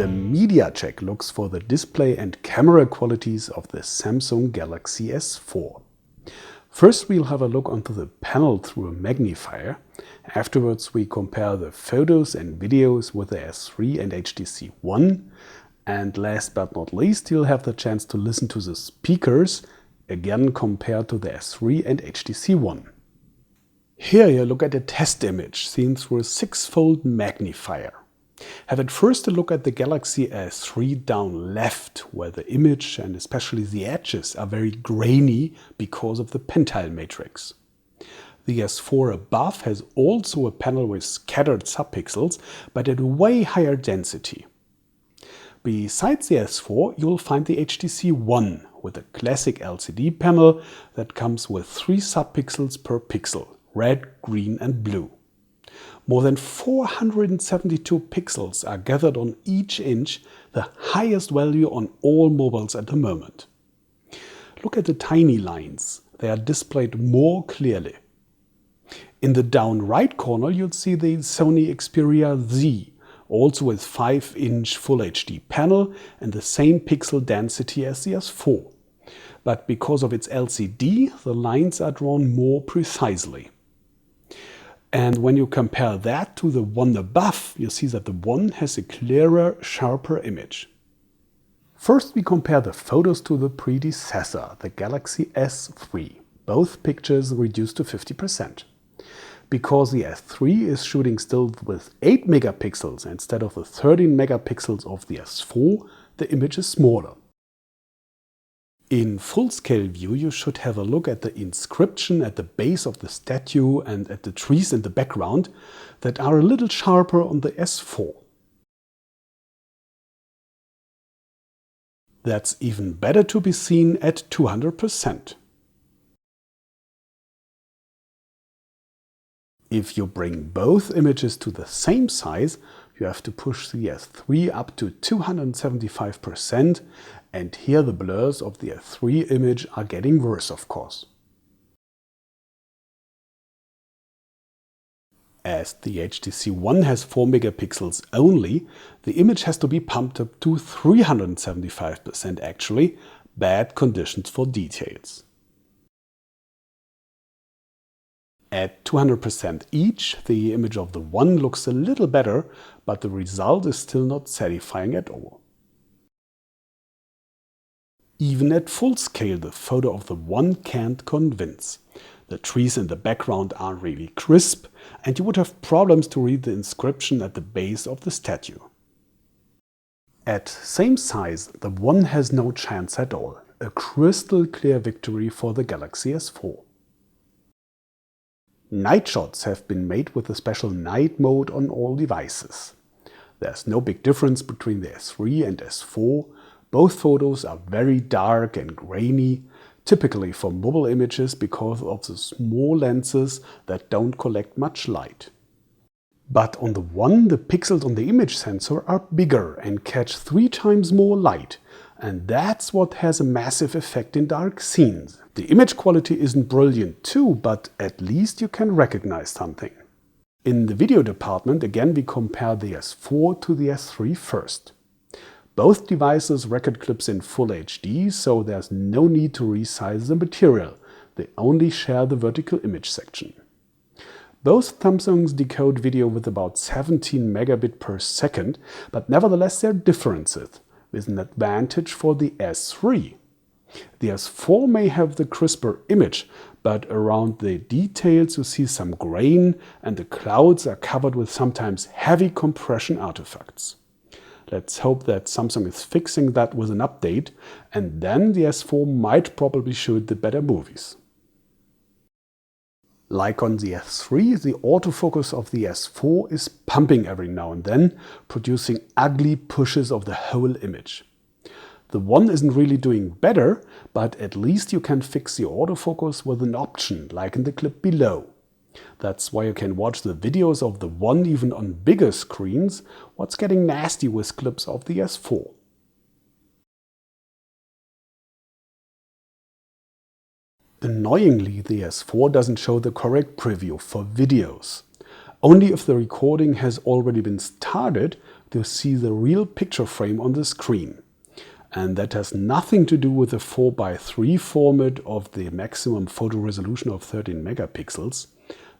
The media check looks for the display and camera qualities of the Samsung Galaxy S4. First we'll have a look onto the panel through a magnifier. Afterwards we compare the photos and videos with the S3 and HTC One. And last but not least, you'll have the chance to listen to the speakers, again compared to the S3 and HTC One. Here you look at a test image seen through a 6-fold magnifier. Have at first a look at the Galaxy S3 down left, where the image and especially the edges are very grainy because of the pentile matrix. The S4 above has also a panel with scattered subpixels, but at a way higher density. Besides the S4, you will find the HTC One with a classic LCD panel that comes with 3 subpixels per pixel, red, green and blue. More than 472 pixels are gathered on each inch, the highest value on all mobiles at the moment. Look at the tiny lines, they are displayed more clearly. In the down right corner you'll see the Sony Xperia Z, also with 5-inch Full HD panel and the same pixel density as the S4. But because of its LCD, the lines are drawn more precisely. And when you compare that to the one above, you see that the one has a clearer, sharper image. First we compare the photos to the predecessor, the Galaxy S3. Both pictures reduced to 50%. Because the S3 is shooting still with 8 megapixels instead of the 13 megapixels of the S4, the image is smaller. In full-scale view you should have a look at the inscription at the base of the statue and at the trees in the background that are a little sharper on the S4. That's even better to be seen at 200%. If you bring both images to the same size, you have to push the S3 up to 275%, and here the blurs of the S3 image are getting worse, of course. As the HTC One has 4 megapixels only, the image has to be pumped up to 375% actually, bad conditions for details. At 200% each, the image of the One looks a little better, but the result is still not satisfying at all. Even at full scale, the photo of the One can't convince. The trees in the background are really crisp, and you would have problems to read the inscription at the base of the statue. At same size, the One has no chance at all. A crystal clear victory for the Galaxy S4. Night shots have been made with a special night mode on all devices. There's no big difference between the S3 and S4. Both photos are very dark and grainy, typically for mobile images because of the small lenses that don't collect much light. But on the One, the pixels on the image sensor are bigger and catch 3 times more light, and that's what has a massive effect in dark scenes. The image quality isn't brilliant too, but at least you can recognize something. In the video department, again we compare the S4 to the S3 first. Both devices record clips in Full HD, so there's no need to resize the material. They only share the vertical image section. Both Samsungs decode video with about 17 megabit per second, but nevertheless there are differences, with an advantage for the S3. The S4 may have the crisper image, but around the details you see some grain and the clouds are covered with sometimes heavy compression artifacts. Let's hope that Samsung is fixing that with an update, and then the S4 might probably shoot the better movies. Like on the S3, the autofocus of the S4 is pumping every now and then, producing ugly pushes of the whole image. The One isn't really doing better, but at least you can fix the autofocus with an option, like in the clip below. That's why you can watch the videos of the One even on bigger screens, what's getting nasty with clips of the S4. Annoyingly, the S4 doesn't show the correct preview for videos. Only if the recording has already been started to see the real picture frame on the screen. And that has nothing to do with the 4:3 format of the maximum photo resolution of 13 megapixels.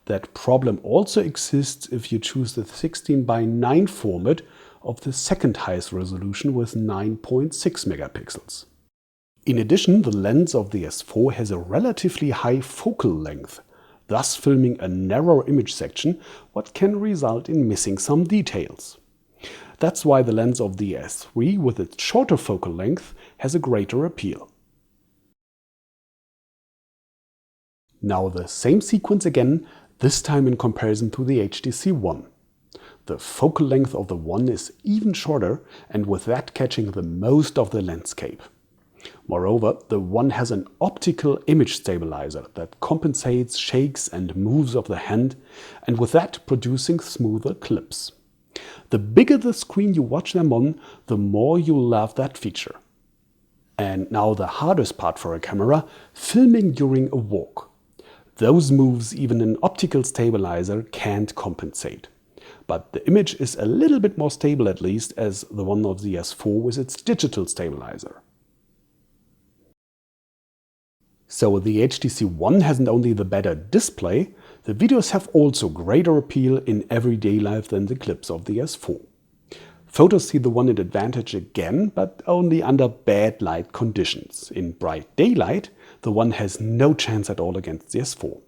That problem also exists if you choose the 16:9 format of the second highest resolution with 9.6 megapixels. In addition, the lens of the S4 has a relatively high focal length, thus filming a narrow image section, what can result in missing some details. That's why the lens of the S3 with its shorter focal length has a greater appeal. Now the same sequence again, this time in comparison to the HTC One. The focal length of the One is even shorter and with that catching the most of the landscape. Moreover, the One has an optical image stabilizer that compensates shakes and moves of the hand and with that producing smoother clips. The bigger the screen you watch them on, the more you'll love that feature. And now the hardest part for a camera, filming during a walk. Those moves even an optical stabilizer can't compensate. But the image is a little bit more stable at least as the one of the S4 with its digital stabilizer. So the HTC One hasn't only the better display, the videos have also greater appeal in everyday life than the clips of the S4. Photos see the One in advantage again, but only under bad light conditions. In bright daylight, the One has no chance at all against the S4.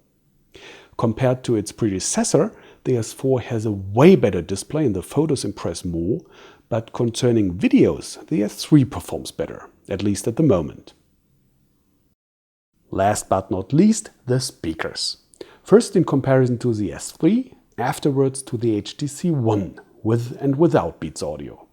Compared to its predecessor, the S4 has a way better display and the photos impress more, but concerning videos, the S3 performs better, at least at the moment. Last but not least, the speakers. First in comparison to the S3, afterwards to the HTC One, with and without Beats Audio.